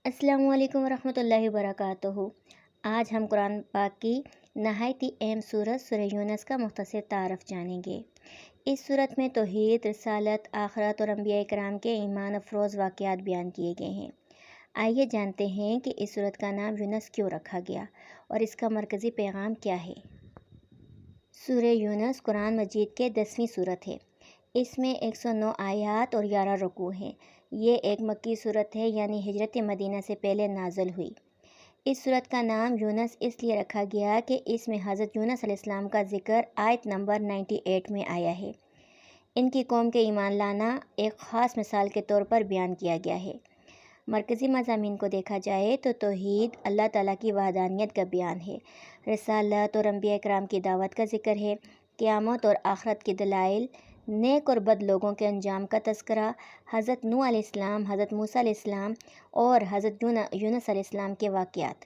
السلام علیکم ورحمۃ اللہ وبرکاتہ۔ آج ہم قرآن پاک کی نہایت ہی اہم سورت سورہ یونس کا مختصر تعارف جانیں گے۔ اس سورت میں توحید، رسالت، آخرت اور انبیاء کرام کے ایمان افروز واقعات بیان کیے گئے ہیں۔ آئیے جانتے ہیں کہ اس سورت کا نام یونس کیوں رکھا گیا اور اس کا مرکزی پیغام کیا ہے۔ سورہ یونس قرآن مجید کے 10ویں سورت ہے۔ اس میں 109 آیات اور 11 رکوع ہیں۔ یہ ایک مکی سورت ہے، یعنی ہجرت مدینہ سے پہلے نازل ہوئی۔ اس سورت کا نام یونس اس لیے رکھا گیا کہ اس میں حضرت یونس علیہ السلام کا ذکر آیت نمبر 98 میں آیا ہے۔ ان کی قوم کے ایمان لانا ایک خاص مثال کے طور پر بیان کیا گیا ہے۔ مرکزی مضامین کو دیکھا جائے تو توحید، اللہ تعالیٰ کی وحدانیت کا بیان ہے، رسالت اور انبیاء کرام کی دعوت کا ذکر ہے، قیامت اور آخرت کی دلائل، نیک اور بد لوگوں کے انجام کا تذکرہ، حضرت نوح علیہ السلام، حضرت موسیٰ علیہ السلام اور حضرت یونس علیہ السلام کے واقعات،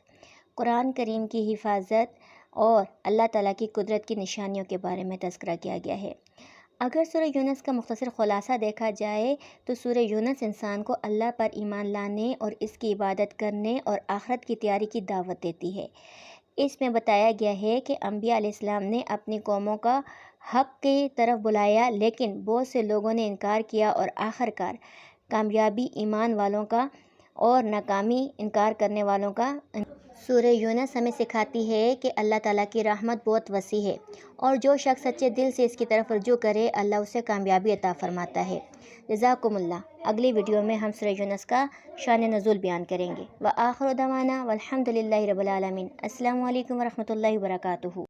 قرآن کریم کی حفاظت اور اللہ تعالیٰ کی قدرت کی نشانیوں کے بارے میں تذکرہ کیا گیا ہے۔ اگر سورہ یونس کا مختصر خلاصہ دیکھا جائے تو سورہ یونس انسان کو اللہ پر ایمان لانے اور اس کی عبادت کرنے اور آخرت کی تیاری کی دعوت دیتی ہے۔ اس میں بتایا گیا ہے کہ انبیاء علیہ السلام نے اپنی قوموں کا حق کی طرف بلایا، لیکن بہت سے لوگوں نے انکار کیا اور آخرکار کامیابی ایمان والوں کا اور ناکامی انکار کرنے والوں کا۔ سورہ یونس ہمیں سکھاتی ہے کہ اللہ تعالیٰ کی رحمت بہت وسیع ہے اور جو شخص سچے دل سے اس کی طرف رجوع کرے، اللہ اسے کامیابی عطا فرماتا ہے۔ جزاکم اللہ۔ اگلی ویڈیو میں ہم سورہ یونس کا شان نزول بیان کریں گے۔ وآخر دعوانا والحمد للہ رب العالمین۔ السلام علیکم ورحمۃ اللہ وبرکاتہ۔